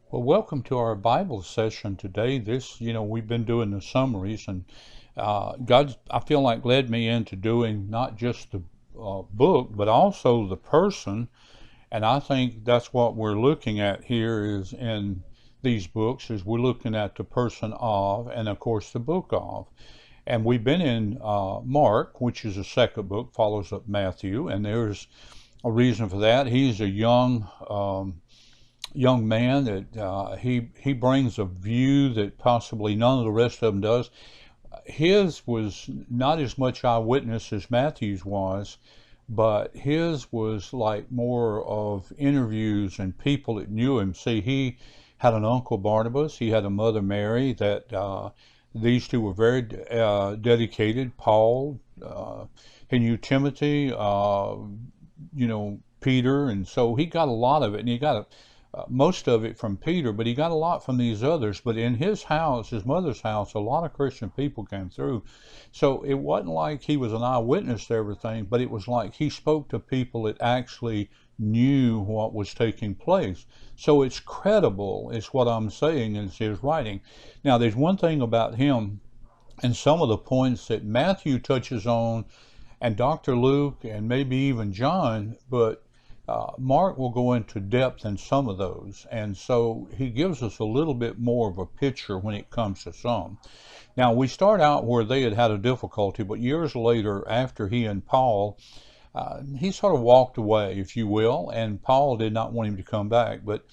Well, welcome to our Bible session today. We've been doing the summaries, and God, I feel like, led me into doing not just the book, but also the person. And I think that's what we're looking at here is in these books, is we're looking at the person of, and of course, the book of. And we've been in Mark, which is the second book, follows up Matthew, and there's a reason for that. He's a young man that he brings a view that possibly none of the rest of them does. His was not as much eyewitness as Matthew's was, but his was like more of interviews and people that knew him. See, he had an uncle Barnabas, he had a mother Mary, that these two were very dedicated. Paul, he knew Timothy, Peter, and so he got a lot of it, and he got most of it from Peter, but he got a lot from these others. But in his house, his mother's house, a lot of Christian people came through. So it wasn't like he was an eyewitness to everything, but it was like he spoke to people that actually knew what was taking place. So it's credible, is what I'm saying, is his writing. Now, there's one thing about him, and some of the points that Matthew touches on, and Dr. Luke, and maybe even John, but Mark will go into depth in some of those, and so he gives us a little bit more of a picture when it comes to some. Now, we start out where they had had a difficulty, but years later, after he and Paul, he sort of walked away, if you will, and Paul did not want him to come back, but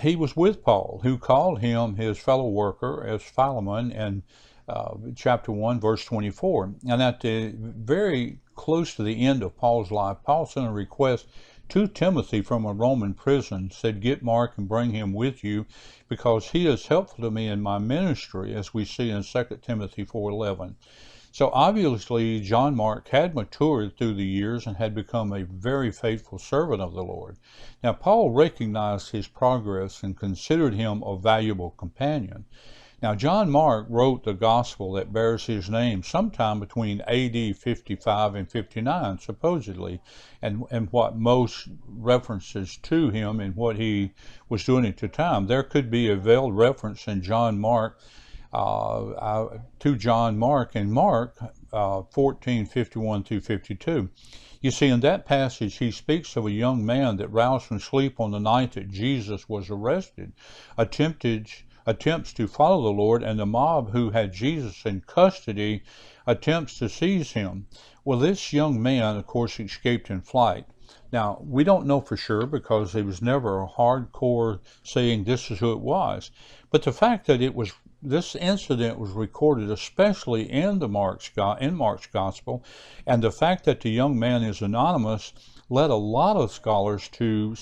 he was with Paul, who called him his fellow worker as Philemon, and chapter 1, verse 24. And at the very close to the end of Paul's life, Paul sent a request to Timothy from a Roman prison, said, "Get Mark and bring him with you, because he is helpful to me in my ministry," as we see in 2 Timothy 4:11. So obviously, John Mark had matured through the years and had become a very faithful servant of the Lord. Now, Paul recognized his progress and considered him a valuable companion. Now, John Mark wrote the gospel that bears his name sometime between AD 55 and 59, supposedly, and what most references to him and what he was doing at the time. There could be a veiled reference in John Mark to John Mark in Mark 14:51 through 52. You see, in that passage, he speaks of a young man that roused from sleep on the night that Jesus was arrested, attempts to follow the Lord, and the mob who had Jesus in custody attempts to seize him. Well, this young man, of course, escaped in flight. Now, we don't know for sure because there was never a hardcore saying this is who it was. But the fact that this incident was recorded, especially in Mark's gospel, and the fact that the young man is anonymous, led a lot of scholars to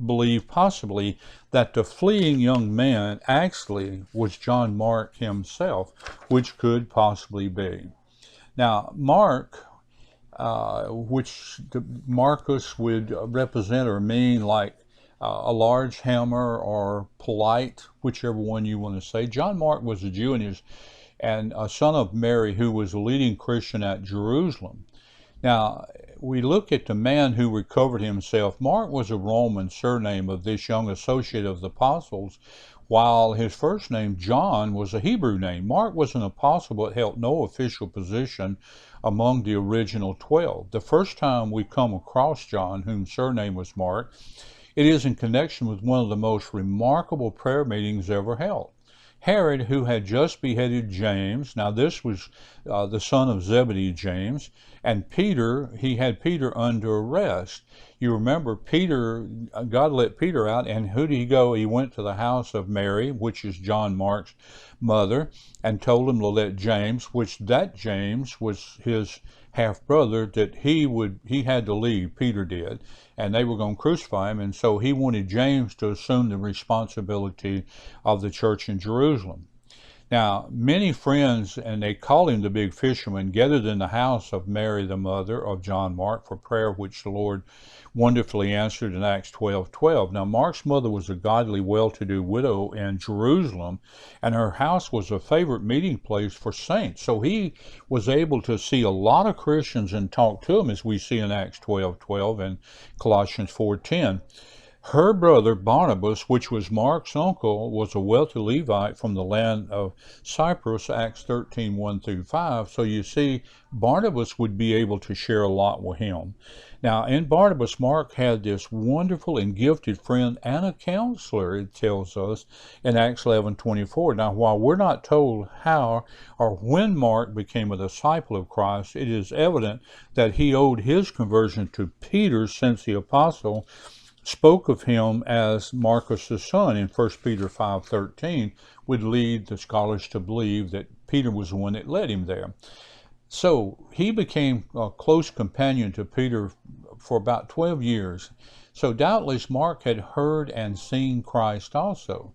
believe possibly that the fleeing young man actually was John Mark himself, which could possibly be. Now, Mark, which Marcus would represent or mean like a large hammer or polite, whichever one you want to say. John Mark was a Jew and a son of Mary who was a leading Christian at Jerusalem. Now, we look at the man who recovered himself. Mark was a Roman surname of this young associate of the apostles, while his first name, John, was a Hebrew name. Mark was an apostle but held no official position among the original 12. The first time we come across John, whose surname was Mark, it is in connection with one of the most remarkable prayer meetings ever held. Herod, who had just beheaded James, now this was the son of Zebedee, James, and Peter, he had Peter under arrest. You remember Peter, God let Peter out, and who did he go? He went to the house of Mary, which is John Mark's mother, and told him to let James, which that James was his half brother, that he had to leave, Peter did, and they were going to crucify him, and so he wanted James to assume the responsibility of the church in Jerusalem. Now, many friends, and they call him the big fisherman, gathered in the house of Mary, the mother of John Mark, for prayer, which the Lord wonderfully answered in Acts 12:12. Now, Mark's mother was a godly, well-to-do widow in Jerusalem, and her house was a favorite meeting place for saints. So he was able to see a lot of Christians and talk to them, as we see in Acts 12:12 and Colossians 4:10. Her brother Barnabas, which was Mark's uncle, was a wealthy Levite from the land of Cyprus, Acts 13, 1 through 5. So you see, Barnabas would be able to share a lot with him. Now, in Barnabas, Mark had this wonderful and gifted friend and a counselor, it tells us in Acts 11:24. Now, while we're not told how or when Mark became a disciple of Christ, it is evident that he owed his conversion to Peter, since the apostle spoke of him as Marcus' son in 1 Peter 5:13, would lead the scholars to believe that Peter was the one that led him there. So he became a close companion to Peter for about 12 years. So doubtless Mark had heard and seen Christ also.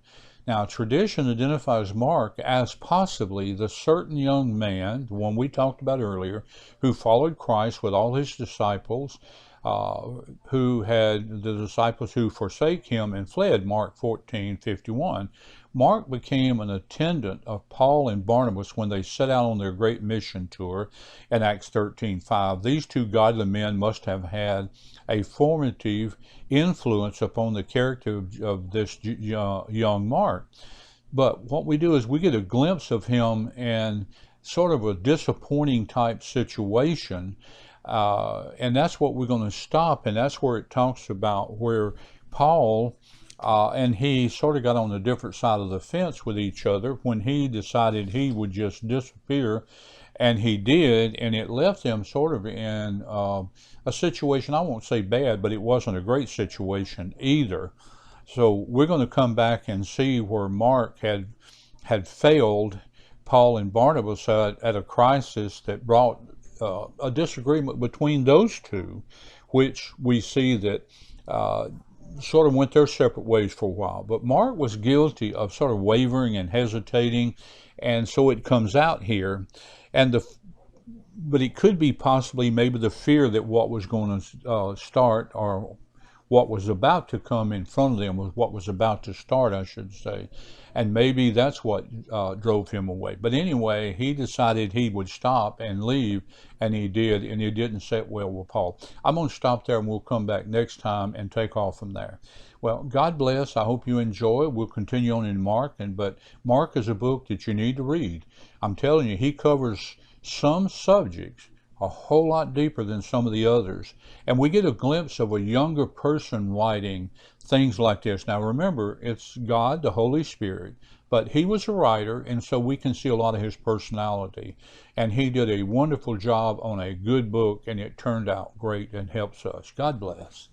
Now, tradition identifies Mark as possibly the certain young man, the one we talked about earlier, who followed Christ with all his disciples, who had the disciples who forsake him and fled, Mark 14:51. Mark became an attendant of Paul and Barnabas when they set out on their great mission tour in Acts 13:5. These two godly men must have had a formative influence upon the character of this young Mark. But what we do is we get a glimpse of him in sort of a disappointing type situation, and that's what we're going to stop, and that's where it talks about where Paul and he sort of got on a different side of the fence with each other when he decided he would just disappear, and he did, and it left them sort of in a situation, I won't say bad, but it wasn't a great situation either. So we're going to come back and see where Mark had failed Paul and Barnabas at a crisis that brought a disagreement between those two, which we see that sort of went their separate ways for a while. But Mark was guilty of sort of wavering and hesitating, and so it comes out here. But it could be possibly maybe the fear that what was going to start, or what was about to come in front of them, was what was about to start, I should say. And maybe that's what drove him away. But anyway, he decided he would stop and leave, and he did, and it didn't sit well with Paul. I'm going to stop there, and we'll come back next time and take off from there. Well, God bless. I hope you enjoy. We'll continue on in Mark, but Mark is a book that you need to read. I'm telling you, he covers some subjects a whole lot deeper than some of the others. And we get a glimpse of a younger person writing things like this. Now remember, it's God, the Holy Spirit, but he was a writer, and so we can see a lot of his personality. And he did a wonderful job on a good book, and it turned out great and helps us. God bless.